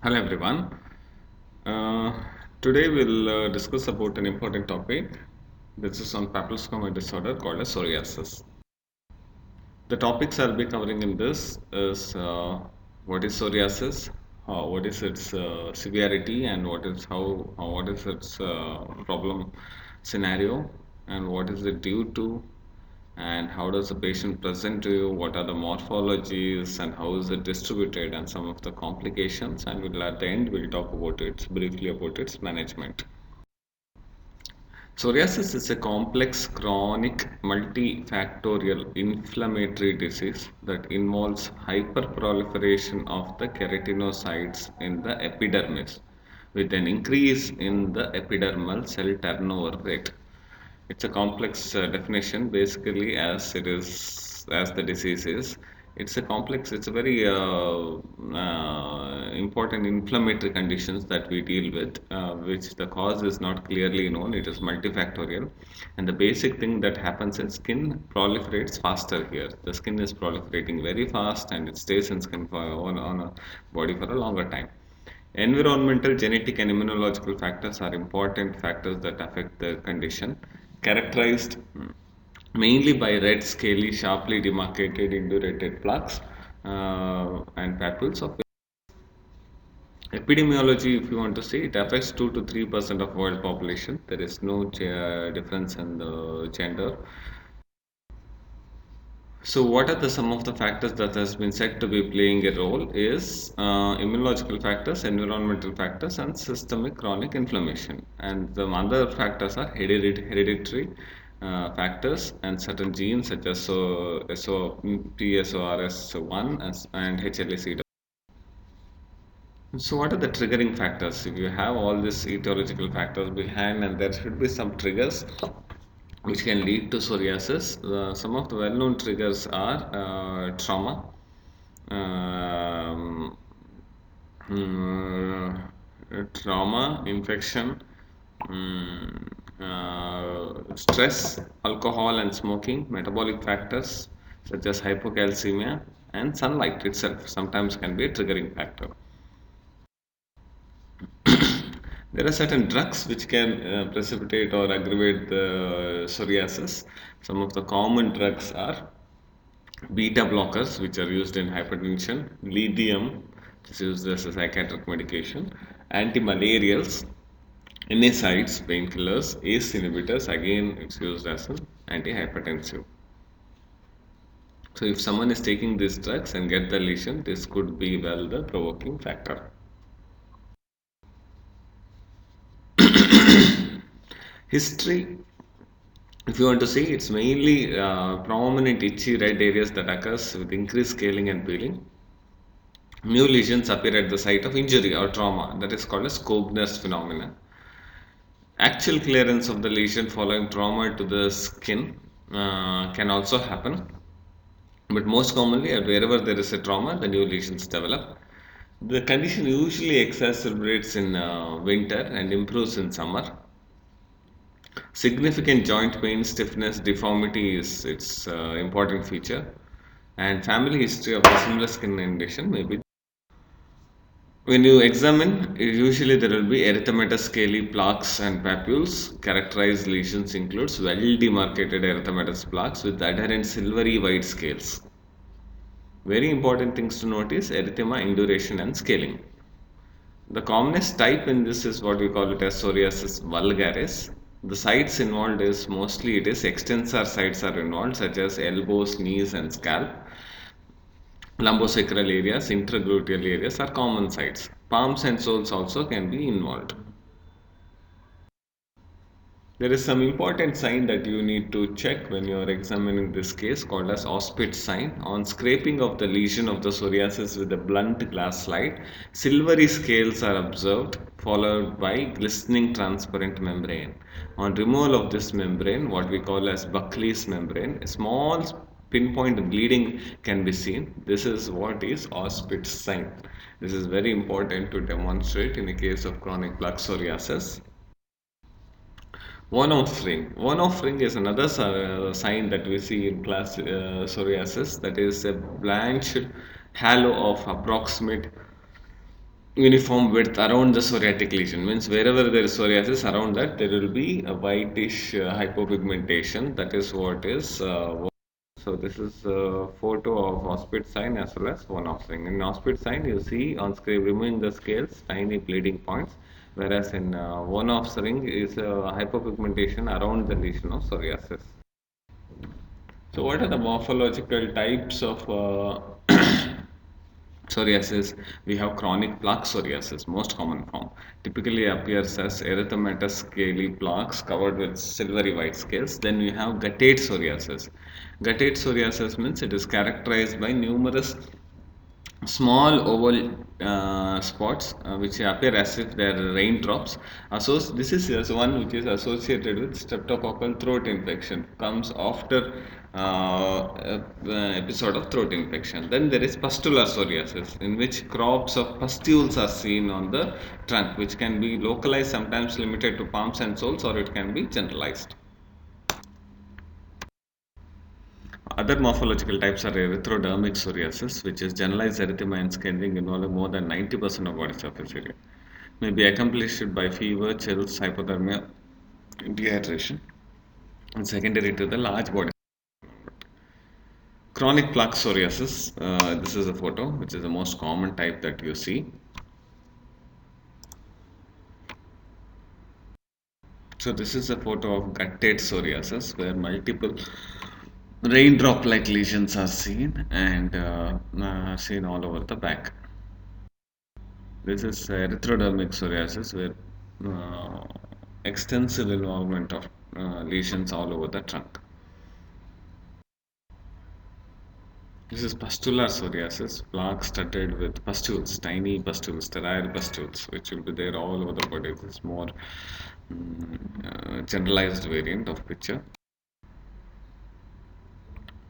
Hello everyone. Uh, Today we'll discuss about an important topic. This is on papilloma disorder called as psoriasis. The topics I'll be covering in this is what is psoriasis, what is its severity, and what is its problem scenario, and what is it due to, and how does the patient present to you, what are the morphologies, and how is it distributed, and some of the complications, and we'll at the end we'll talk about it briefly about its management. Psoriasis is a complex chronic multifactorial inflammatory disease that involves hyperproliferation of the keratinocytes in the epidermis with an increase in the epidermal cell turnover rate. It's a complex definition, basically, as the disease is. It's a very important inflammatory conditions that we deal with, which the cause is not clearly known. It is multifactorial. And the basic thing that happens is skin proliferates faster here. The skin is proliferating very fast and it stays in skin on a body for a longer time. Environmental, genetic, and immunological factors are important factors that affect the condition, characterized mainly by red, scaly, sharply demarcated, indurated plaques and papules of epidemiology. If you want to see, it affects 2 to 3% of world population. There is no difference in the gender. So, what are the some of the factors that has been said to be playing a role is immunological factors, environmental factors, and systemic chronic inflammation. And the other factors are hereditary factors and certain genes such as PSORS1 and HLA-C. So, what are the triggering factors? If you have all these etiological factors behind, and there should be some triggers which can lead to psoriasis. Some of the well-known triggers are trauma, um, infection, stress, alcohol and smoking, metabolic factors such as hypocalcemia, and sunlight itself sometimes can be a triggering factor. There are certain drugs which can precipitate or aggravate the psoriasis. Some of the common drugs are beta blockers, which are used in hypertension, lithium, which is used as a psychiatric medication, antimalarials, NSAIDs, painkillers, ACE inhibitors, again, it's used as an antihypertensive. So, if someone is taking these drugs and get the lesion, this could be well the provoking factor. History, if you want to see, it's mainly prominent itchy red areas that occurs with increased scaling and peeling. New lesions appear at the site of injury or trauma, that is called as Kobner's phenomenon. Actual clearance of the lesion following trauma to the skin can also happen, but most commonly, wherever there is a trauma, the new lesions develop. The condition usually exacerbates in winter and improves in summer. Significant joint pain, stiffness, deformity is its important feature, and family history of a similar skin condition may be. When you examine, usually there will be erythematous scaly plaques and papules. Characterized lesions includes well demarcated erythematous plaques with adherent silvery white scales. Very important things to note is erythema, induration, and scaling. The commonest type in this is what we call it as psoriasis vulgaris. The sites involved is mostly it is extensor sites are involved, such as elbows, knees, and scalp. Lumbosacral areas, intergluteal areas are common sites. Palms and soles also can be involved. There is some important sign that you need to check when you are examining this case called as Auspitz sign. On scraping of the lesion of the psoriasis with a blunt glass slide, silvery scales are observed followed by glistening transparent membrane. On removal of this membrane, what we call as Buckley's membrane, a small pinpoint bleeding can be seen. This is what is Auspitz sign. This is very important to demonstrate in a case of chronic plaque psoriasis. One-off ring. One-off ring is another sign that we see in class psoriasis. That is a blanched halo of approximate uniform width around the psoriatic lesion. Means wherever there is psoriasis, around that there will be a whitish hypopigmentation. That is what is. So this is a photo of Auspitz sign as well as one off ring. In Auspitz sign, you see on screen removing the scales, tiny bleeding points, whereas in one off ring is hypopigmentation around the lesion of psoriasis. So what are the morphological types of psoriasis? We have chronic plaque psoriasis, most common form. Typically appears as erythematous scaly plaques covered with silvery white scales. Then we have guttate psoriasis. Guttate psoriasis means it is characterized by numerous small oval spots which appear as if they are raindrops. This is one which is associated with streptococcal throat infection, comes after episode of throat infection. Then there is pustular psoriasis, in which crops of pustules are seen on the trunk, which can be localized, sometimes limited to palms and soles, or it can be generalized. Other morphological types are erythrodermic psoriasis, which is generalized erythema and scaling involving more than 90% of body surface area. May be accomplished by fever, chills, hypothermia, dehydration, and secondary to the large body. Chronic plaque psoriasis. This is a photo, which is the most common type that you see. So this is a photo of guttate psoriasis, where multiple raindrop-like lesions are seen and seen all over the back. This is erythrodermic psoriasis, where extensive involvement of lesions all over the trunk. This is pustular psoriasis, plaque studded with pustules, tiny pustules, sterile pustules, which will be there all over the body. This is more generalized variant of picture.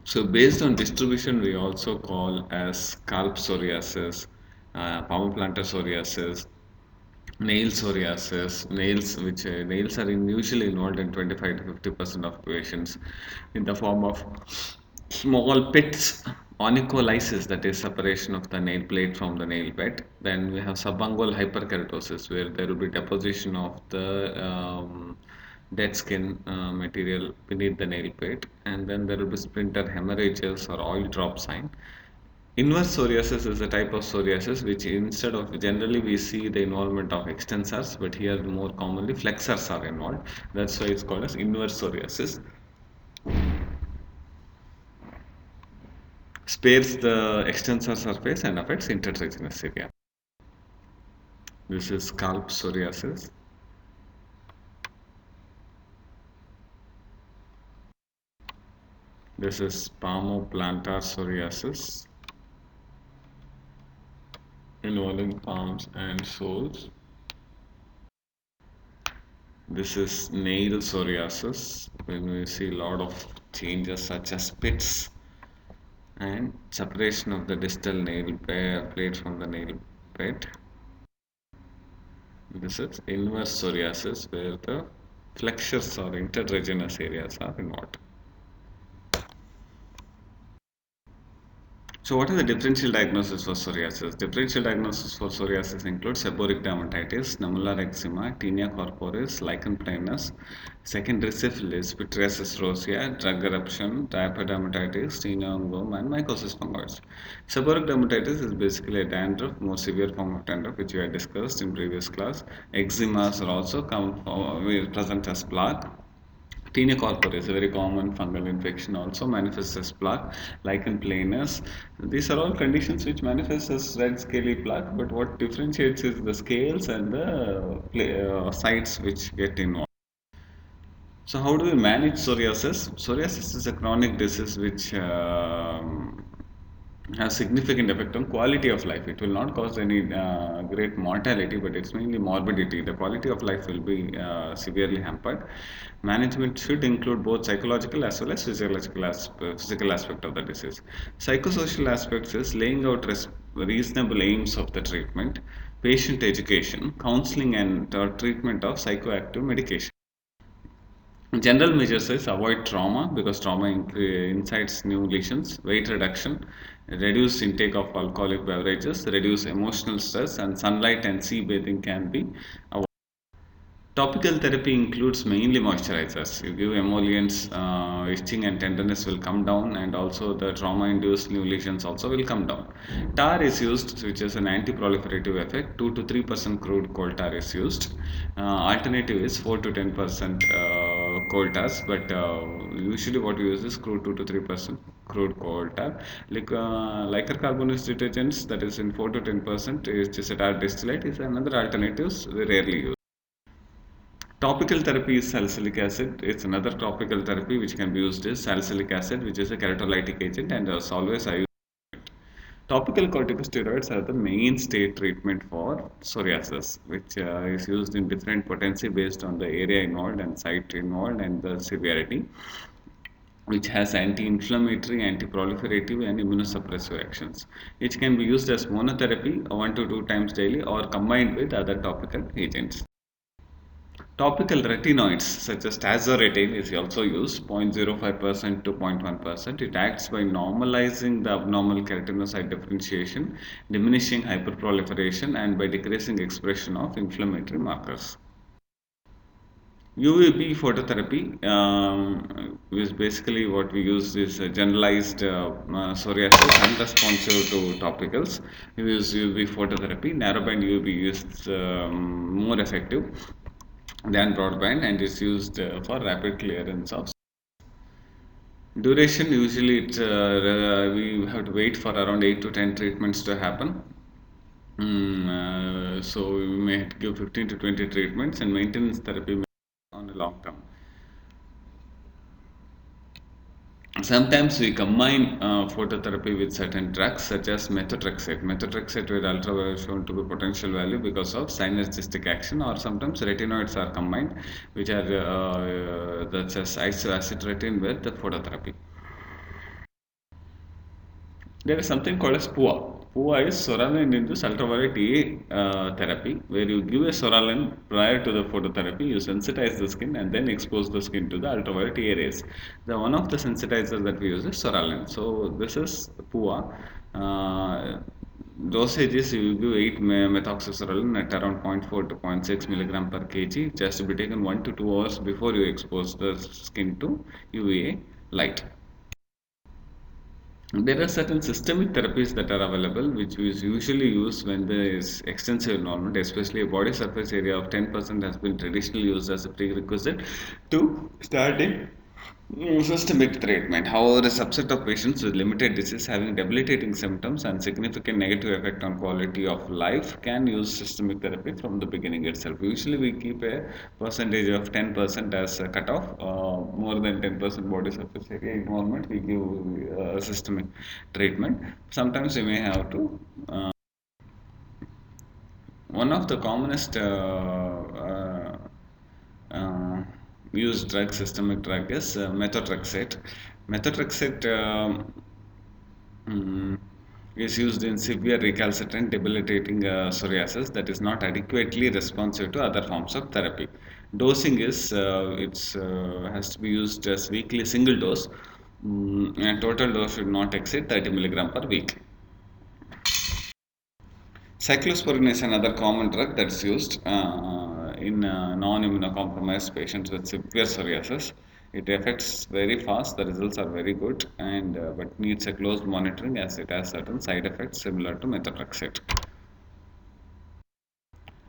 So based on distribution, we also call as scalp psoriasis, palmoplantar psoriasis, nail psoriasis. Nails are usually involved in 25 to 50% of patients in the form of small pits, onycholysis, that is separation of the nail plate from the nail bed. Then we have subungual hyperkeratosis, where there will be deposition of the dead skin material beneath the nail plate, and then there will be splinter hemorrhages or oil drop sign. Inverse psoriasis is a type of psoriasis which, instead of, generally we see the involvement of extensors, but here more commonly flexors are involved. That's why it's called as inverse psoriasis. Spares the extensor surface and affects intertriginous area. This is scalp psoriasis. This is palmoplantar psoriasis, involving palms and soles. This is nail psoriasis, when we see a lot of changes such as pits and separation of the distal nail plate from the nail bed. This is inverse psoriasis, where the flexures or intertriginous areas are involved. So what is the differential diagnosis for psoriasis? Differential diagnosis for psoriasis includes seborrheic dermatitis, nummular eczema, tinea corporis, lichen planus, secondary syphilis, pityriasis rosea, drug eruption, diaper dermatitis, tinea unguum, and mycosis fungoides. Seborrheic dermatitis is basically a dandruff, more severe form of dandruff, which we had discussed in previous class. Eczemas are also present as plaque. Tinea corporis, a very common fungal infection, also manifests as plaque. Lichen planus. These are all conditions which manifest as red scaly plaque, but what differentiates is the scales and the sites which get involved. So how do we manage psoriasis? Psoriasis is a chronic disease which has significant effect on quality of life. It will not cause any great mortality, but it's mainly morbidity. The quality of life will be severely hampered. Management should include both psychological as well as physical aspect of the disease. Psychosocial aspects is laying out reasonable aims of the treatment, patient education, counseling, and treatment of psychoactive medication. General measures is avoid trauma because trauma incites new lesions, weight reduction, reduce intake of alcoholic beverages, reduce emotional stress, and sunlight and sea bathing can be avoided. Topical therapy includes mainly moisturizers. You give emollients, itching and tenderness will come down, and also the trauma-induced new lesions also will come down. Tar is used, which is an anti-proliferative effect. 2 to 3% crude coal tar is used. Alternative is 4 to 10% coal tars, but usually what we use is crude 2 to 3% crude coal tar. Liquor carbonate detergents, that is in 4 to 10%, is just a tar distillate, is another alternatives we rarely use. Topical therapy is salicylic acid. It's another topical therapy which can be used is salicylic acid, which is a keratolytic agent, and as always, I use topical corticosteroids are the mainstay treatment for psoriasis, which is used in different potency based on the area involved and site involved and the severity, which has anti-inflammatory, anti-proliferative, and immunosuppressive actions. It can be used as monotherapy 1 to 2 times daily or combined with other topical agents. Topical retinoids such as tazarotene is also used 0.05% to 0.1%. It acts by normalizing the abnormal keratinocyte differentiation, diminishing hyperproliferation, and by decreasing expression of inflammatory markers. UVB phototherapy is basically what we use is generalized psoriasis unresponsive to topicals. We use UVB phototherapy. Narrowband UVB is more effective than broadband and is used for rapid clearance of duration. Usually we have to wait for around 8 to 10 treatments to happen. So we may give 15 to 20 treatments, and maintenance therapy may on a long term. Sometimes we combine phototherapy with certain drugs such as methotrexate. Methotrexate with ultraviolet shown to be potential value because of synergistic action, or sometimes retinoids are combined, which are that's as isocitrate with the phototherapy. There is something called as PUA. PUA is psoralen induced ultraviolet A therapy, where you give a psoralen prior to the phototherapy, you sensitize the skin and then expose the skin to the ultraviolet A rays. The one of the sensitizers that we use is psoralen. So this is PUA. Dosages you give 8 methoxypsoralen at around 0.4 to 0.6 milligram per kg. It has to be taken 1 to 2 hours before you expose the skin to UVA light. There are certain systemic therapies that are available, which is usually used when there is extensive involvement, especially a body surface area of 10% has been traditionally used as a prerequisite to starting systemic treatment. However, a subset of patients with limited disease having debilitating symptoms and significant negative effect on quality of life can use systemic therapy from the beginning itself. Usually, we keep a percentage of 10% as a cutoff. More than 10% body surface area involvement, we give systemic treatment. Sometimes we may have to. One of the commonest used drug, systemic drug, is methotrexate. Methotrexate is used in severe recalcitrant debilitating psoriasis that is not adequately responsive to other forms of therapy. Dosing is it's has to be used as weekly single dose, and total dose should not exceed 30 milligram per week. Cyclosporin is another common drug that's used in non-immunocompromised patients with severe psoriasis. It affects very fast. The results are very good, and but needs a close monitoring as it has certain side effects similar to methotrexate.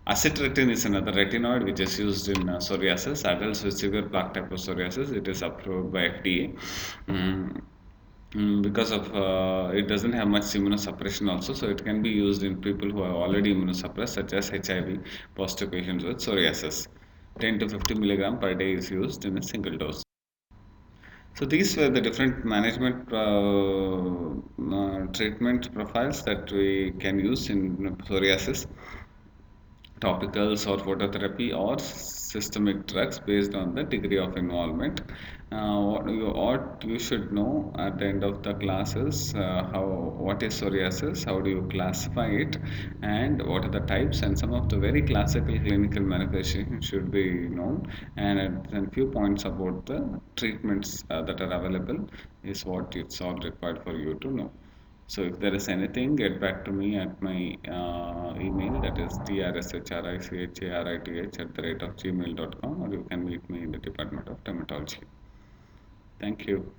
Acitretin is another retinoid which is used in psoriasis. Adults with severe plaque type of psoriasis, it is approved by FDA. Because of it doesn't have much immunosuppression also, so it can be used in people who are already immunosuppressed, such as HIV positive patients with psoriasis. 10 to 50 milligram per day is used in a single dose. So these were the different management treatment profiles that we can use in psoriasis. topicals or phototherapy or systemic drugs based on the degree of involvement. What you should know at the end of the class is how what is psoriasis, how do you classify it, and what are the types, and some of the very classical clinical manifestations should be known, and few points about the treatments that are available is what it's all required for you to know. So if there is anything, get back to me at my email, that is trscharith@the rate of gmail.com, or you can meet me in the Department of Dermatology. Thank you.